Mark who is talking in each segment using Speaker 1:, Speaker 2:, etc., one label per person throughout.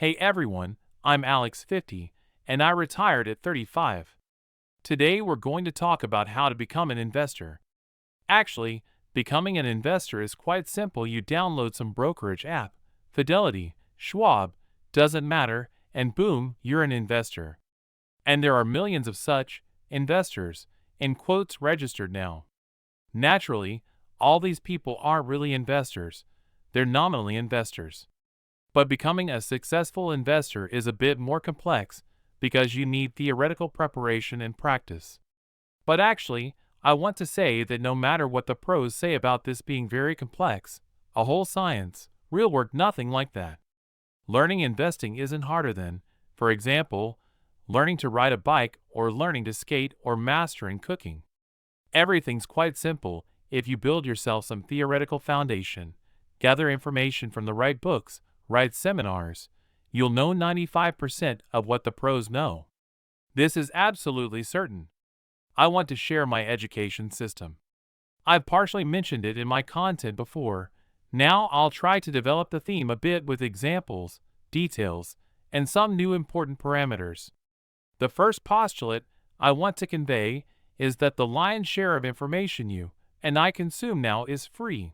Speaker 1: Hey everyone, I'm Alex50, and I retired at 35. Today we're going to talk about how to become an investor. Actually, becoming an investor is quite simple. You download some brokerage app, Fidelity, Schwab, doesn't matter, and boom, you're an investor. And there are millions of such investors, in quotes, registered now. Naturally, all these people aren't really investors, they're nominally investors. But becoming a successful investor is a bit more complex because you need theoretical preparation and practice. But actually, I want to say that no matter what the pros say about this being very complex, a whole science, real work, nothing like that. Learning investing isn't harder than, for example, learning to ride a bike or learning to skate or mastering cooking. Everything's quite simple if you build yourself some theoretical foundation, gather information from the right books, right seminars, you'll know 95% of what the pros know. This is absolutely certain. I want to share my education system. I've partially mentioned it in my content before. Now I'll try to develop the theme a bit with examples, details, and some new important parameters. The first postulate I want to convey is that the lion's share of information you and I consume now is free.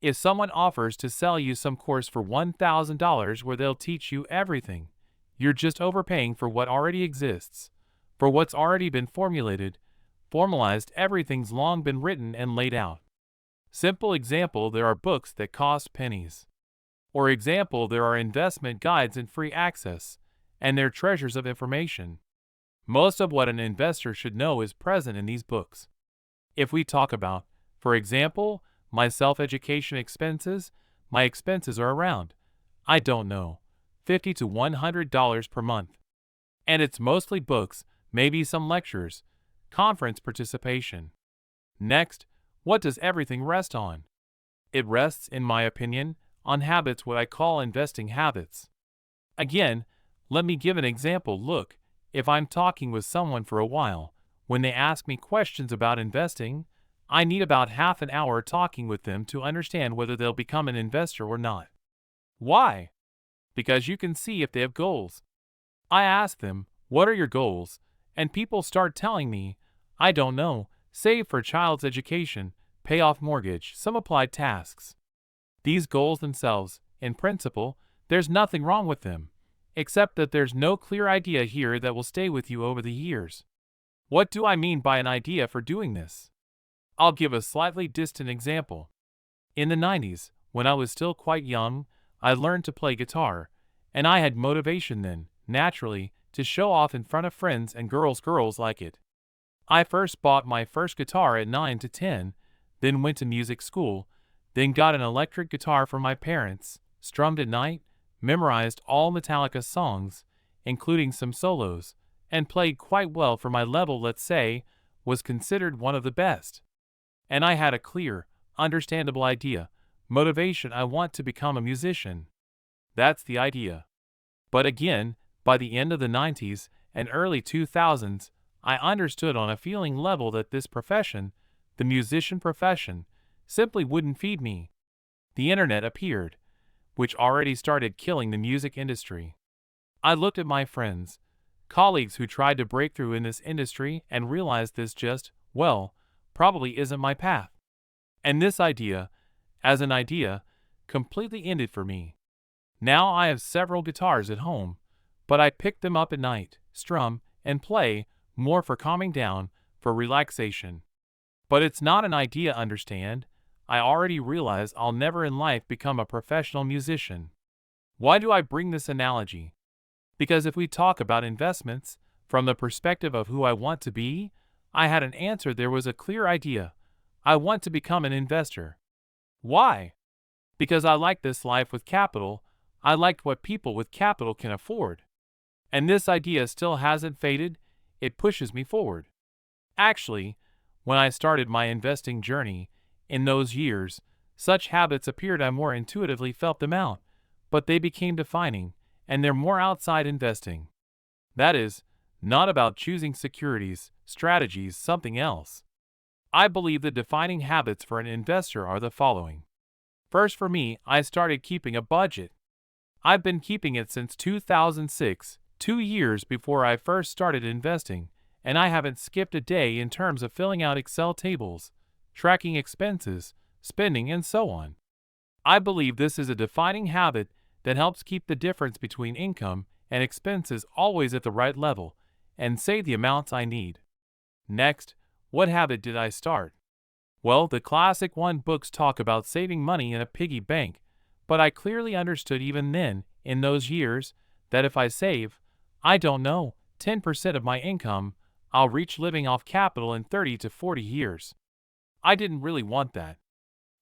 Speaker 1: If someone offers to sell you some course for $1,000 where they'll teach you everything, you're just overpaying for what already exists, for what's already been formalized, everything's long been written and laid out. Simple example, there are books that cost pennies. Or example, there are investment guides and free access, and they're treasures of information. Most of what an investor should know is present in these books. If we talk about, for example, my self-education expenses, my expenses are around, I don't know, $50 to $100 per month. And it's mostly books, maybe some lectures, conference participation. Next, what does everything rest on? It rests, in my opinion, on habits, what I call investing habits. Again, let me give an example. Look, if I'm talking with someone for a while, when they ask me questions about investing, I need about half an hour talking with them to understand whether they'll become an investor or not. Why? Because you can see if they have goals. I ask them, what are your goals? And people start telling me, I don't know, save for child's education, pay off mortgage, some applied tasks. These goals themselves, in principle, there's nothing wrong with them, except that there's no clear idea here that will stay with you over the years. What do I mean by an idea for doing this? I'll give a slightly distant example. In the 90s, when I was still quite young, I learned to play guitar, and I had motivation then, naturally, to show off in front of friends and girls like it. I first bought my first guitar at 9 to 10, then went to music school, then got an electric guitar from my parents, strummed at night, memorized all Metallica songs, including some solos, and played quite well for my level, let's say, was considered one of the best. And I had a clear, understandable idea, motivation, I want to become a musician. That's the idea. But again, by the end of the 90s and early 2000s, I understood on a feeling level that this profession, the musician profession, simply wouldn't feed me. The internet appeared, which already started killing the music industry. I looked at my friends, colleagues who tried to break through in this industry and realized this just, well, probably isn't my path. And this idea, as an idea, completely ended for me. Now I have several guitars at home, but I pick them up at night, strum, and play, more for calming down, for relaxation. But it's not an idea, understand? I already realize I'll never in life become a professional musician. Why do I bring this analogy? Because if we talk about investments, from the perspective of who I want to be, I had an answer. There was a clear idea. I want to become an investor. Why? Because I like this life with capital. I liked what people with capital can afford. And this idea still hasn't faded. It pushes me forward. Actually, when I started my investing journey, in those years, such habits appeared. I more intuitively felt them out, but they became defining, and they're more outside investing. That is, not about choosing securities, strategies, something else. I believe the defining habits for an investor are the following. First, for me, I started keeping a budget. I've been keeping it since 2006, 2 years before I first started investing, and I haven't skipped a day in terms of filling out Excel tables, tracking expenses, spending, and so on. I believe this is a defining habit that helps keep the difference between income and expenses always at the right level and save the amounts I need. Next, what habit did I start? Well, the classic one, books talk about saving money in a piggy bank, but I clearly understood even then, in those years, that if I save, I don't know, 10% of my income, I'll reach living off capital in 30 to 40 years. I didn't really want that.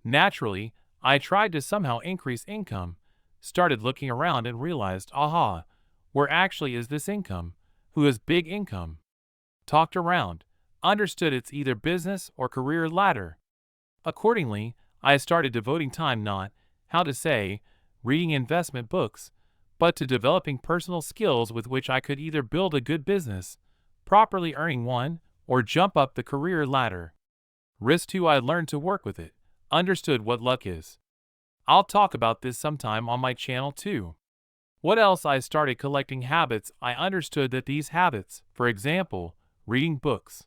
Speaker 1: Naturally, I tried to somehow increase income, started looking around and realized, aha, where actually is this income? Who has big income? Talked around, understood it's either business or career ladder. Accordingly, I started devoting time not, how to say, reading investment books, but to developing personal skills with which I could either build a good business, properly earning one, or jump up the career ladder. Risk 2, I learned to work with it, understood what luck is. I'll talk about this sometime on my channel too. What else? I started collecting habits. I understood that these habits, for example, reading books.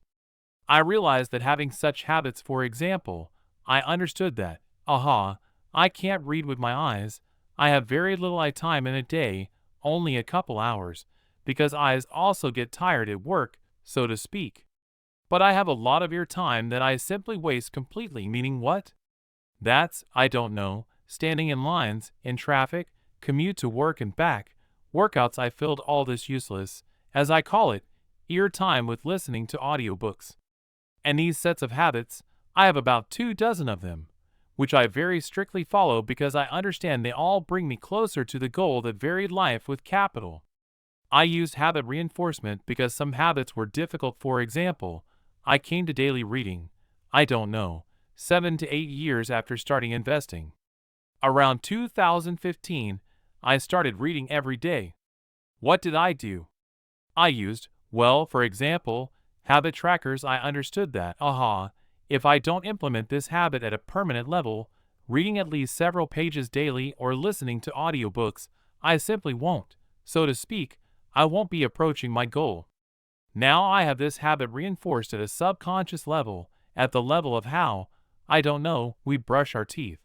Speaker 1: I realized that having such habits, for example, I understood that, aha, I can't read with my eyes. I have very little time in a day, only a couple hours, because eyes also get tired at work, so to speak. But I have a lot of ear time that I simply waste completely, meaning what? That's, I don't know, standing in lines, in traffic, commute to work and back, workouts. I filled all this useless, as I call it, ear time with listening to audiobooks. And these sets of habits, I have about 24 of them, which I very strictly follow because I understand they all bring me closer to the goal that varied life with capital. I used habit reinforcement because some habits were difficult. For example, I came to daily reading, I don't know, 7 to 8 years after starting investing. Around 2015, I started reading every day. What did I do? I used, well, for example, habit trackers. I understood that, aha, if I don't implement this habit at a permanent level, reading at least several pages daily or listening to audiobooks, I simply won't, so to speak, I won't be approaching my goal. Now I have this habit reinforced at a subconscious level, at the level of how, I don't know, we brush our teeth.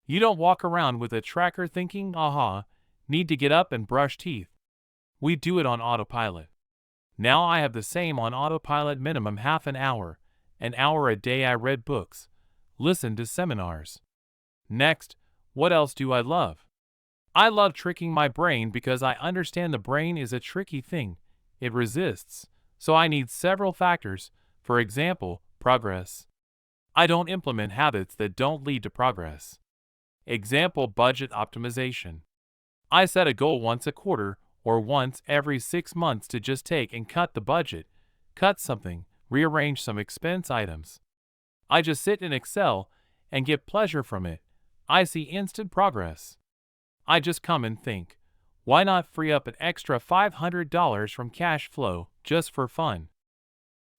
Speaker 1: You don't walk around with a tracker thinking, aha, need to get up and brush teeth. We do it on autopilot. Now I have the same on autopilot, minimum half an hour a day. I read books, listened to seminars. Next, what else do I love? I love tricking my brain because I understand the brain is a tricky thing. It resists, so I need several factors, for example, progress. I don't implement habits that don't lead to progress. Example, budget optimization. I set a goal once a quarter or once every 6 months to just take and cut the budget, cut something, rearrange some expense items. I just sit in Excel and get pleasure from it. I see instant progress. I just come and think, why not free up an extra $500 from cash flow just for fun?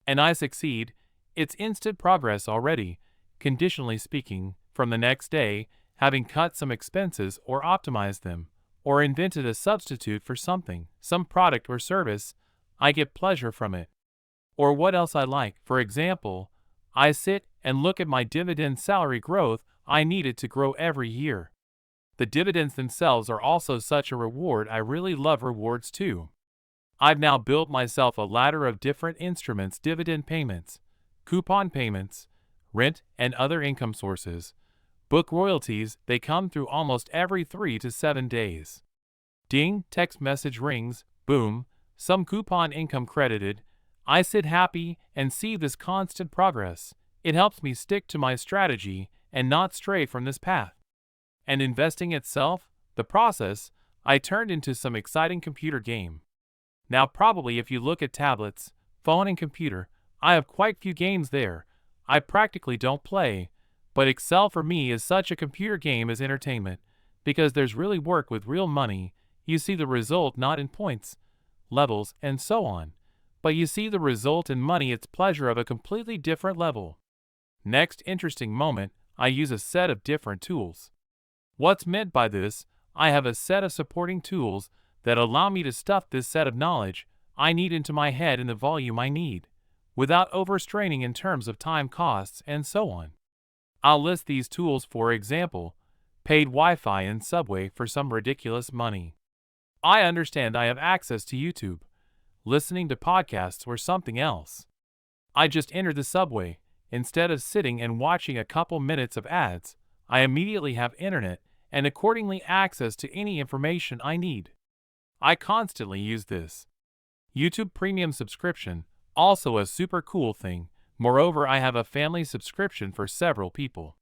Speaker 1: And I succeed. It's instant progress already, conditionally speaking, from the next day, having cut some expenses or optimized them, or invented a substitute for something, some product or service, I get pleasure from it. Or what else I like, for example, I sit and look at my dividend salary growth. I need it to grow every year. The dividends themselves are also such a reward. I really love rewards too. I've now built myself a ladder of different instruments: dividend payments, coupon payments, rent and other income sources, book royalties. They come through almost every 3 to 7 days. Ding, text message rings, boom, some coupon income credited. I sit happy and see this constant progress. It helps me stick to my strategy and not stray from this path. And investing itself, the process, I turned into some exciting computer game. Now probably if you look at tablets, phone and computer, I have quite few games there. I practically don't play, but Excel for me is such a computer game as entertainment, because there's really work with real money. You see the result not in points, levels, and so on, but you see the result in money. It's pleasure of a completely different level. Next interesting moment, I use a set of different tools. What's meant by this? I have a set of supporting tools that allow me to stuff this set of knowledge I need into my head in the volume I need, without overstraining in terms of time costs and so on. I'll list these tools, for example, paid Wi-Fi in Subway for some ridiculous money. I understand I have access to YouTube, listening to podcasts or something else. I just enter the subway. Instead of sitting and watching a couple minutes of ads, I immediately have internet and accordingly access to any information I need. I constantly use this. YouTube Premium subscription, also a super cool thing. Moreover, I have a family subscription for several people.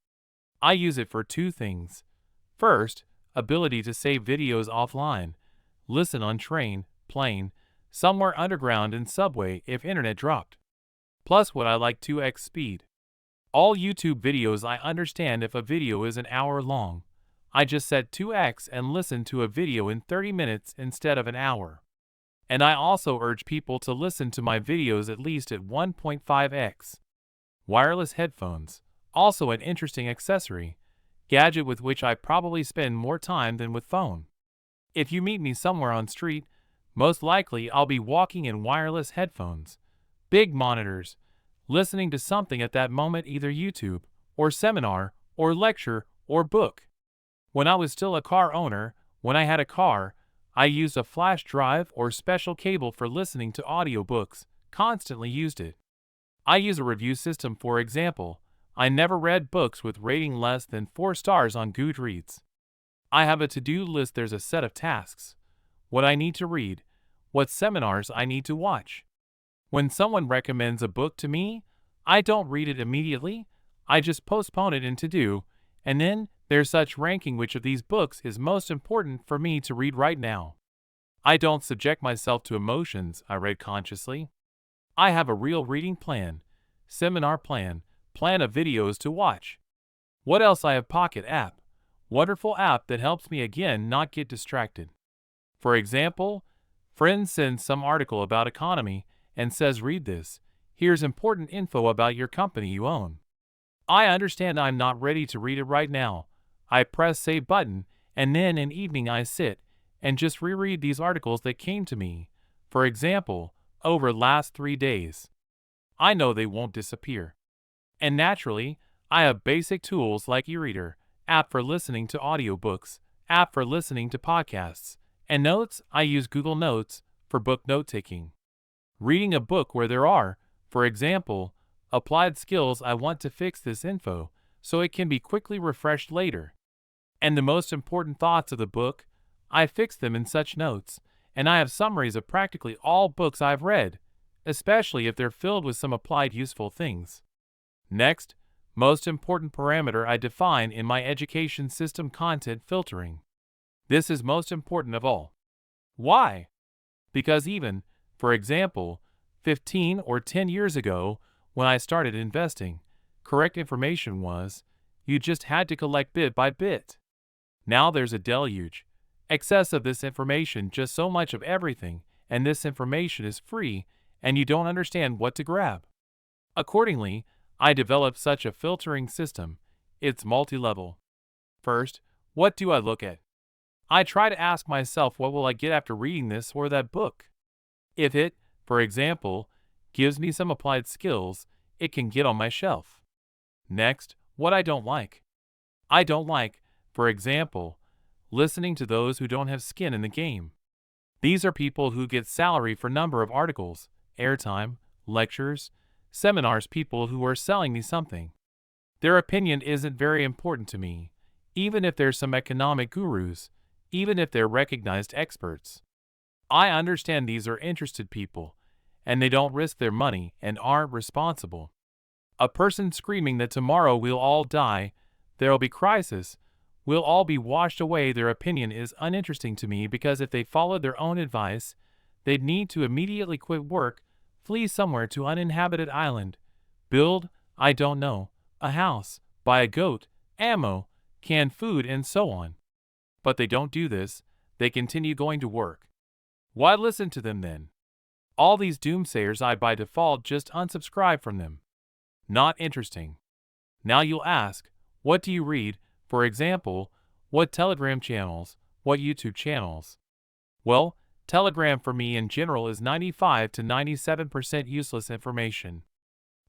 Speaker 1: I use it for two things. First, ability to save videos offline, listen on train, plane, somewhere underground and subway if internet dropped. Plus what I like 2x speed. All YouTube videos I understand if a video is an hour long. I just set 2x and listen to a video in 30 minutes instead of an hour. And I also urge people to listen to my videos at least at 1.5x. Wireless headphones, also an interesting accessory, gadget with which I probably spend more time than with phone. If you meet me somewhere on street, most likely I'll be walking in wireless headphones, big monitors, listening to something at that moment, either YouTube, or seminar, or lecture, or book. When I was still a car owner, when I had a car, I used a flash drive or special cable for listening to audiobooks, constantly used it. I use a review system, for example. I never read books with rating less than 4 stars on Goodreads. I have a to-do list. There's a set of tasks, what I need to read, what seminars I need to watch. When someone recommends a book to me, I don't read it immediately, I just postpone it in to-do, and then there's such ranking which of these books is most important for me to read right now. I don't subject myself to emotions I read consciously. I have a real reading plan, seminar plan of videos to watch. What else? I have Pocket app, wonderful app that helps me again not get distracted. For example, friend sends some article about economy and says read this, here's important info about your company you own. I understand I'm not ready to read it right now. I press save button and then in evening I sit and just reread these articles that came to me, for example, over last 3 days. I know they won't disappear. And naturally, I have basic tools like eReader, app for listening to audiobooks, app for listening to podcasts, and notes. I use Google Notes for book note-taking. Reading a book where there are, for example, applied skills. I want to fix this info so it can be quickly refreshed later. And the most important thoughts of the book, I fix them in such notes, and I have summaries of practically all books I've read, especially if they're filled with some applied useful things. Next, most important parameter I define in my education system: content filtering. This is most important of all. Why? Because even, for example, 15 or 10 years ago, when I started investing, correct information was, you just had to collect bit by bit. Now there's a deluge, excess of this information, just so much of everything, and this information is free, and you don't understand what to grab. Accordingly, I developed such a filtering system. It's multi-level. First, what do I look at? I try to ask myself, what will I get after reading this or that book? If it, for example, gives me some applied skills, it can get on my shelf. Next, what I don't like. I don't like, for example, listening to those who don't have skin in the game. These are people who get salary for number of articles, airtime, lectures, seminars, people who are selling me something. Their opinion isn't very important to me, even if they're some economic gurus, even if they're recognized experts. I understand these are interested people, and they don't risk their money and aren't responsible. A person screaming that tomorrow we'll all die, there'll be crisis, we'll all be washed away, their opinion is uninteresting to me, because if they followed their own advice, they'd need to immediately quit work, flee somewhere to uninhabited island, build, I don't know, a house, buy a goat, ammo, canned food, and so on. But they don't do this, they continue going to work. Why listen to them then? All these doomsayers, I by default just unsubscribe from them. Not interesting. Now you'll ask, what do you read? For example, what Telegram channels, What YouTube channels? Well, Telegram for me in general is 95 to 97% useless information.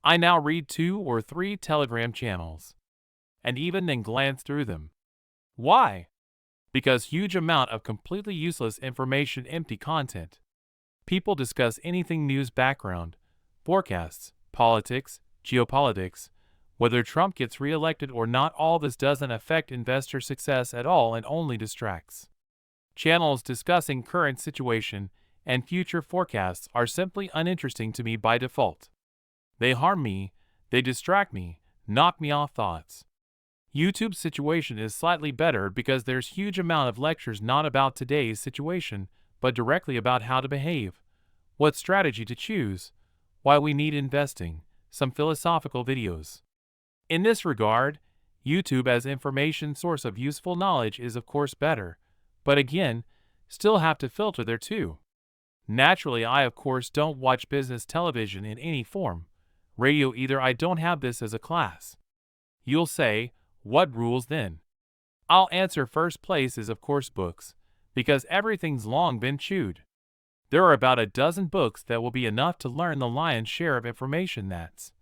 Speaker 1: I now read 2 or 3 Telegram channels, and even then glance through them. Why? Because huge amount of completely useless information, empty content. People discuss anything, news, background, forecasts, politics, geopolitics, whether Trump gets re-elected or not. All this doesn't affect investor success at all and only distracts. Channels discussing current situation and future forecasts are simply uninteresting to me by default. They harm me, they distract me, knock me off thoughts. YouTube's situation is slightly better because there's huge amount of lectures not about today's situation, but directly about how to behave, what strategy to choose, why we need investing, some philosophical videos. In this regard, YouTube as information source of useful knowledge is of course better, but again, still have to filter there too. Naturally, I of course don't watch business television in any form, radio either. I don't have this as a class. You'll say, what rules then? I'll answer first place is of course books, because everything's long been chewed. There are about a dozen books that will be enough to learn the lion's share of information that's,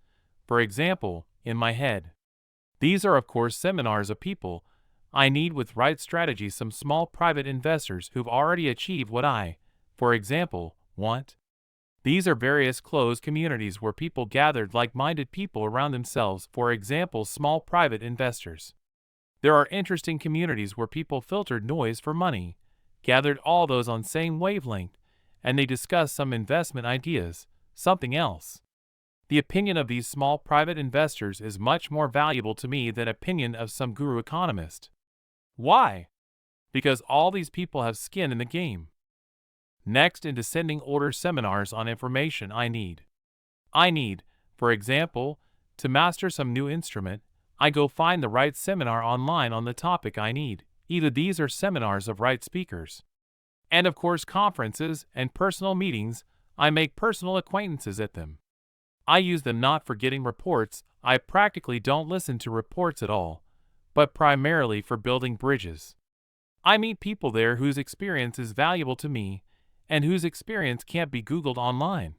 Speaker 1: for example, in my head. These are of course seminars of people I need with right strategy, some small private investors who've already achieved what I, for example, want. These are various closed communities where people gathered like-minded people around themselves, for example, small private investors. There are interesting communities where people filtered noise for money, gathered all those on same wavelength, and they discuss some investment ideas, something else. The opinion of these small private investors is much more valuable to me than opinion of some guru economist. Why? Because all these people have skin in the game. Next, in descending order, seminars on information I need. For example, to master some new instrument, I go find the right seminar online on the topic I need. Either these are seminars of right speakers. And of course conferences and personal meetings, I make personal acquaintances at them. I use them not for getting reports. I practically don't listen to reports at all, but primarily for building bridges. I meet people there whose experience is valuable to me, and whose experience can't be Googled online.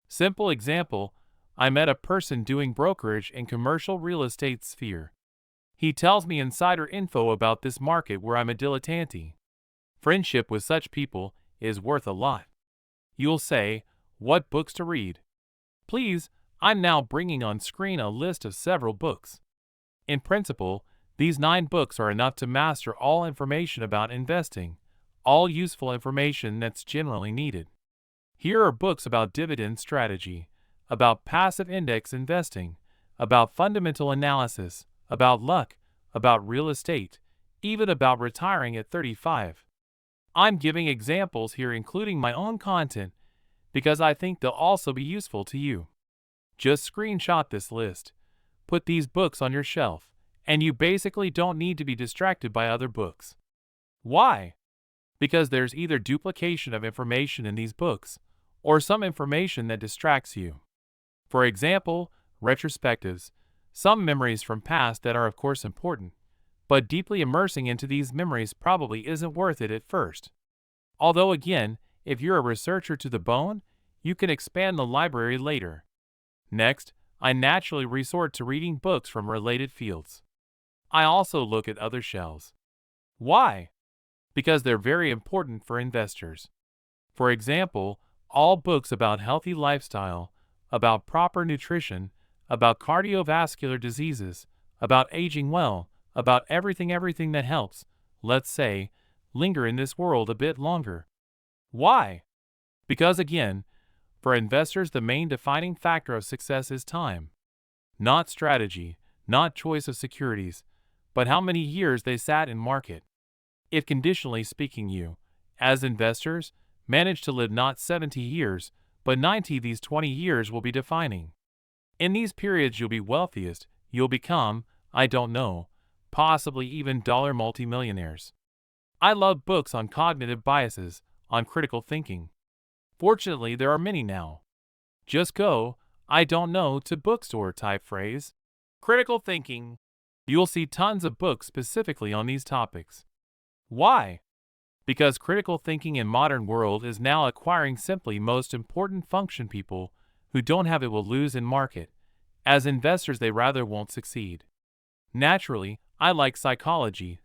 Speaker 1: Simple example, I met a person doing brokerage in commercial real estate sphere. He tells me insider info about this market where I'm a dilettante. Friendship with such people is worth a lot. You'll say, what books to read? Please, I'm now bringing on screen a list of several books. In principle, these 9 books are enough to master all information about investing, all useful information that's generally needed. Here are books about dividend strategy, about passive index investing, about fundamental analysis, about luck, about real estate, even about retiring at 35. I'm giving examples here including my own content because I think they'll also be useful to you. Just screenshot this list, put these books on your shelf, and you basically don't need to be distracted by other books. Why? Because there's either duplication of information in these books, or some information that distracts you. For example, retrospectives, some memories from past that are of course important, but deeply immersing into these memories probably isn't worth it at first. Although again, if you're a researcher to the bone, you can expand the library later. Next, I naturally resort to reading books from related fields. I also look at other shelves. Why? Because they're very important for investors. For example, all books about healthy lifestyle, about proper nutrition, about cardiovascular diseases, about aging well, about everything that helps, let's say, linger in this world a bit longer. Why? Because again, for investors the main defining factor of success is time. Not strategy, not choice of securities, but how many years they sat in market. If conditionally speaking you, as investors, manage to live not 70 years, but 90, these 20 years will be defining. In these periods you'll be wealthiest, you'll become, I don't know, possibly even dollar multimillionaires. I love books on cognitive biases, on critical thinking. Fortunately, there are many now. Just go, I don't know, to bookstore type phrase, critical thinking. You'll see tons of books specifically on these topics. Why? Because critical thinking in modern world is now acquiring simply most important function. People who don't have it will lose in market. As investors they rather won't succeed. Naturally, I like psychology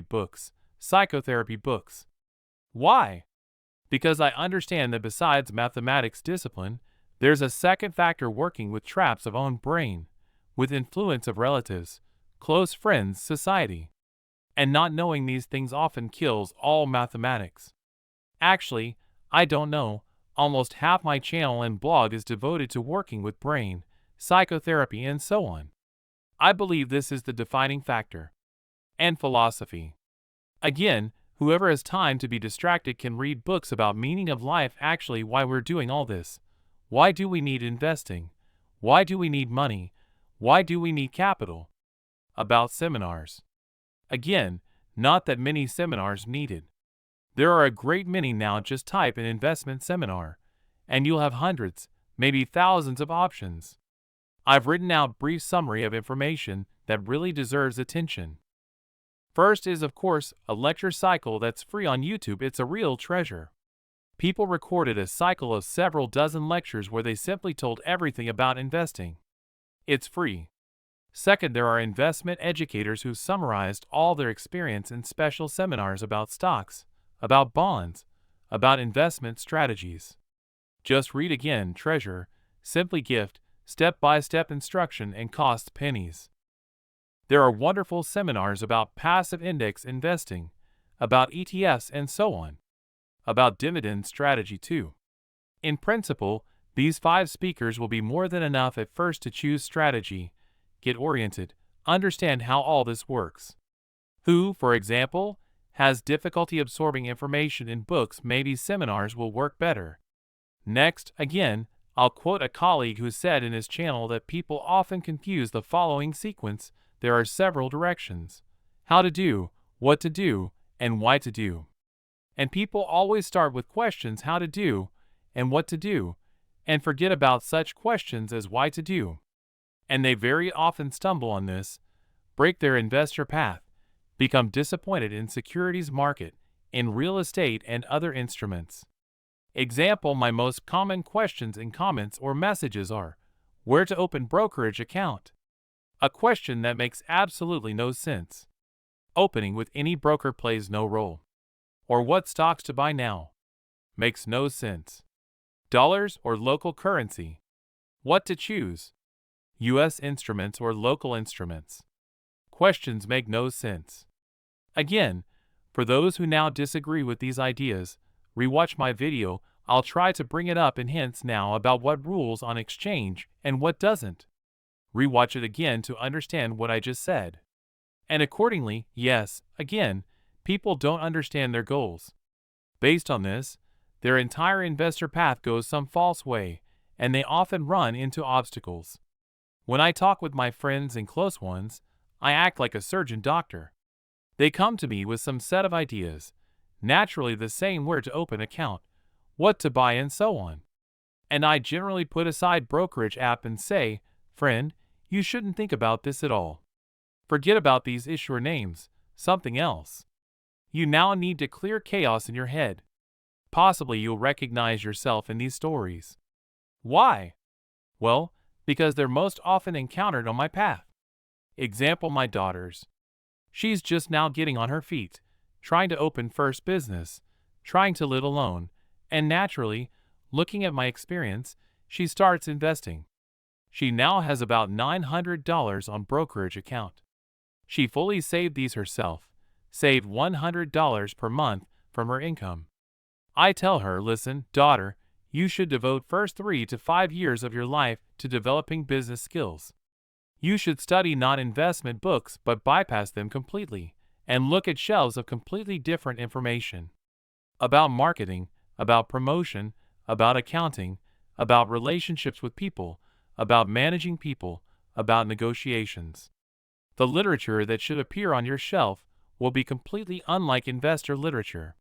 Speaker 1: books, psychotherapy books. Why? Because I understand that besides mathematics discipline, there's a second factor working with traps of own brain, with influence of relatives, close friends, society. And not knowing these things often kills all mathematics. Actually, I don't know, almost half my channel and blog is devoted to working with brain, psychotherapy and so on. I believe this is the defining factor. And philosophy. Again, whoever has time to be distracted can read books about meaning of life, actually why we're doing all this. Why do we need investing? Why do we need money? Why do we need capital? About seminars. Again, not that many seminars needed. There are a great many now. Just type an investment seminar, and you'll have hundreds, maybe thousands of options. I've written out brief summary of information that really deserves attention. First is of course a lecture cycle that's free on YouTube. It's a real treasure. People recorded a cycle of several dozen lectures where they simply told everything about investing. It's free. Second, there are investment educators who summarized all their experience in special seminars about stocks, about bonds, about investment strategies. Just read again, treasure, simply gift, step-by-step instruction and cost pennies. There are wonderful seminars about passive index investing, about ETFs and so on. About dividend strategy too. In principle, these 5 speakers will be more than enough at first to choose strategy, get oriented, understand how all this works. Who, for example, has difficulty absorbing information in books, maybe seminars will work better. Next, again, I'll quote a colleague who said in his channel that people often confuse the following sequence. There are several directions. How to do, what to do, and why to do. And people always start with questions how to do and what to do, and forget about such questions as why to do. And they very often stumble on this, break their investor path, become disappointed in securities market, in real estate and other instruments. Example, my most common questions in comments or messages are, where to open brokerage account? A question that makes absolutely no sense. Opening with any broker plays no role. Or what stocks to buy now? Makes no sense. Dollars or local currency? What to choose? U.S. instruments or local instruments? Questions make no sense. Again, for those who now disagree with these ideas, rewatch my video. I'll try to bring it up in hints now about what rules on exchange and what doesn't. Rewatch it again to understand what I just said. And accordingly, yes, again, people don't understand their goals. Based on this, their entire investor path goes some false way, and they often run into obstacles. When I talk with my friends and close ones, I act like a surgeon doctor. They come to me with some set of ideas, naturally the same where to open account, what to buy and so on. And I generally put aside brokerage app and say, friend, you shouldn't think about this at all. Forget about these issuer names, something else. You now need to clear chaos in your head. Possibly you'll recognize yourself in these stories. Why? Well, because they're most often encountered on my path. Example, my daughters. She's just now getting on her feet, trying to open first business, trying to live alone, and naturally, looking at my experience, she starts investing. She now has about $900 on brokerage account. She fully saved these herself, saved $100 per month from her income. I tell her, listen, daughter, you should devote first 3 to 5 years of your life to developing business skills. You should study not investment books but bypass them completely and look at shelves of completely different information. About marketing, about promotion, about accounting, about relationships with people, about managing people, about negotiations. The literature that should appear on your shelf will be completely unlike investor literature.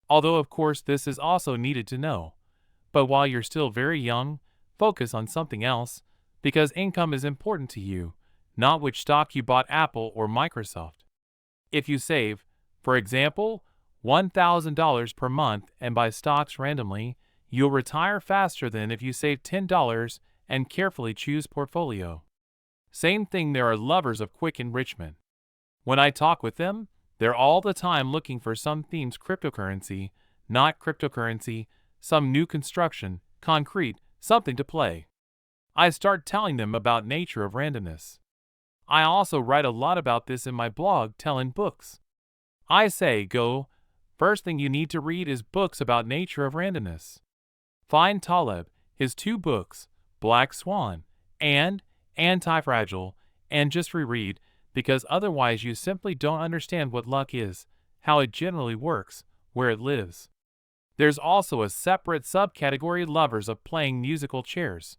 Speaker 1: Although of course this is also needed to know. But while you're still very young, focus on something else, because income is important to you, not which stock you bought, Apple or Microsoft. If you save, for example, $1,000 per month and buy stocks randomly, you'll retire faster than if you save $10 and carefully choose portfolio. Same thing, there are lovers of quick enrichment. When I talk with them, they're all the time looking for some themes, cryptocurrency, not cryptocurrency, some new construction, concrete, something to play. I start telling them about nature of randomness. I also write a lot about this in my blog, Telling Books. I say, go, first thing you need to read is books about nature of randomness. Find Taleb, his 2 books, Black Swan and Anti-Fragile, and just reread, because otherwise you simply don't understand what luck is, how it generally works, where it lives. There's also a separate subcategory, lovers of playing musical chairs.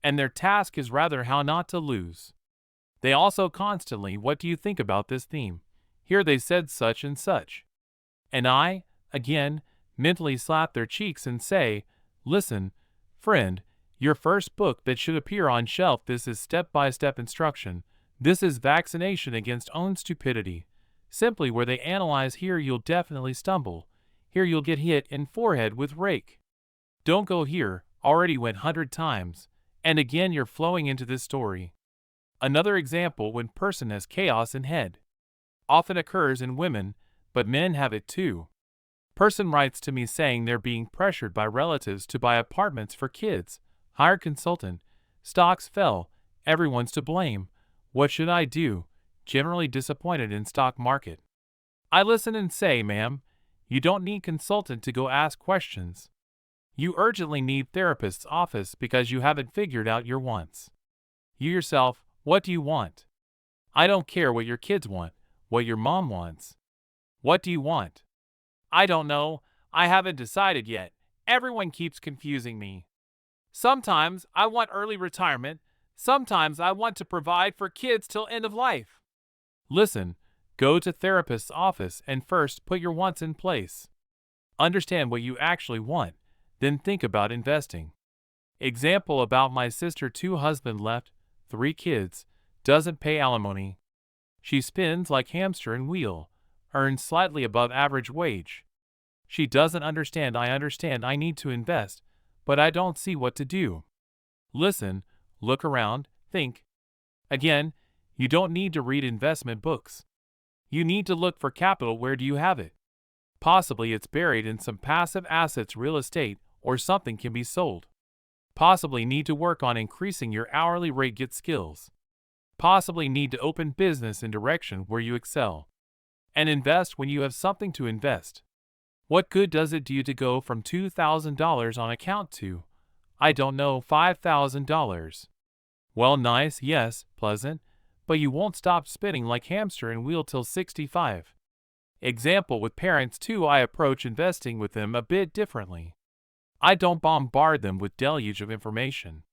Speaker 1: And their task is rather how not to lose. They also constantly, what do you think about this theme? Here they said such and such. And I, again, mentally slap their cheeks and say, listen, friend, your first book that should appear on shelf, this is step-by-step instruction. This is vaccination against own stupidity. Simply where they analyze, here you'll definitely stumble. Here you'll get hit in forehead with rake. Don't go here, already went 100 times. And again you're flowing into this story. Another example, when person has chaos in head. Often occurs in women, but men have it too. Person writes to me saying they're being pressured by relatives to buy apartments for kids. Hired consultant. Stocks fell. Everyone's to blame. What should I do? Generally disappointed in stock market. I listen and say, ma'am, you don't need consultant to go ask questions. You urgently need therapist's office because you haven't figured out your wants. You yourself, what do you want? I don't care what your kids want, what your mom wants. What do you want? I don't know, I haven't decided yet. Everyone keeps confusing me. Sometimes I want early retirement, sometimes I want to provide for kids till end of life. Listen, go to therapist's office and first put your wants in place. Understand what you actually want, then think about investing. Example about my sister, 2 husband left, 3 kids, doesn't pay alimony. She spins like hamster and wheel, earns slightly above average wage. She doesn't understand I need to invest, but I don't see what to do. Listen, look around, think. Again, you don't need to read investment books. You need to look for capital. Where do you have it? Possibly it's buried in some passive assets, real estate, or something can be sold. Possibly need to work on increasing your hourly rate, get skills. Possibly need to open business in direction where you excel. And invest when you have something to invest. What good does it do you to go from $2,000 on account to, I don't know, $5,000? Well, nice, yes, pleasant, but you won't stop spinning like hamster and wheel till 65. Example with parents too, I approach investing with them a bit differently. I don't bombard them with deluge of information.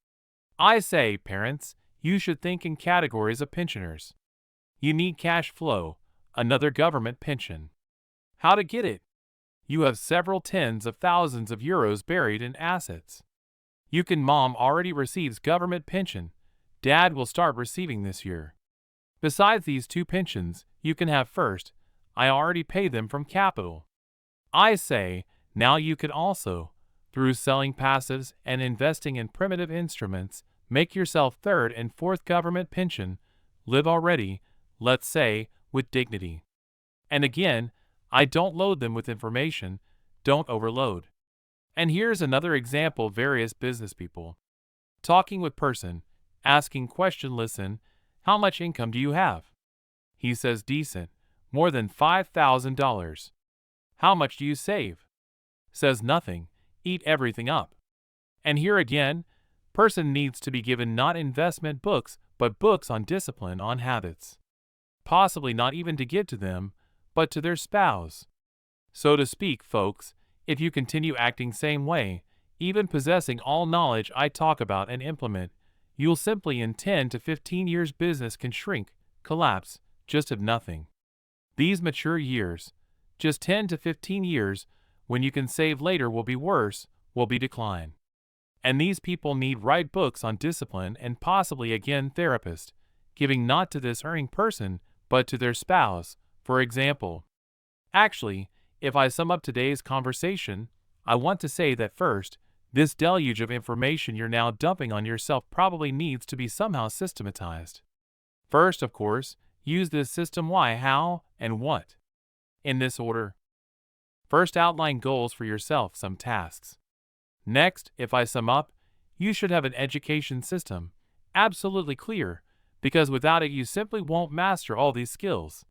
Speaker 1: I say, parents, you should think in categories of pensioners. You need cash flow, another government pension. How to get it? You have several tens of thousands of euros buried in assets. Mom already receives government pension. Dad will start receiving this year. Besides these 2 pensions, you can have first, I already pay them from capital. I say, now you can also, through selling passives and investing in primitive instruments, make yourself 3rd and 4th government pension, live already, let's say, with dignity. And again, I don't load them with information, don't overload. And here's another example, various business people. Talking with person, asking question, listen, how much income do you have? He says decent, more than $5,000. How much do you save? Says nothing, eat everything up. And here again, person needs to be given not investment books, but books on discipline, on habits. Possibly not even to give to them, but to their spouse. So to speak, folks, if you continue acting same way, even possessing all knowledge I talk about and implement, you'll simply in 10 to 15 years business can shrink, collapse, just have nothing. These mature years, just 10 to 15 years, when you can save later will be worse, will be decline. And these people need write books on discipline and possibly again therapist, giving not to this earning person, but to their spouse, for example. Actually, if I sum up today's conversation, I want to say that first, this deluge of information you're now dumping on yourself probably needs to be somehow systematized. First, of course, use this system why, how, and what. In this order. First, outline goals for yourself, some tasks. Next, if I sum up, you should have an education system, absolutely clear, because without it you simply won't master all these skills.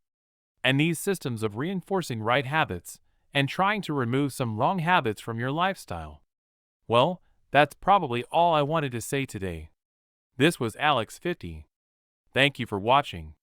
Speaker 1: And these systems of reinforcing right habits and trying to remove some wrong habits from your lifestyle. Well, that's probably all I wanted to say today. This was Alex 50. Thank you for watching.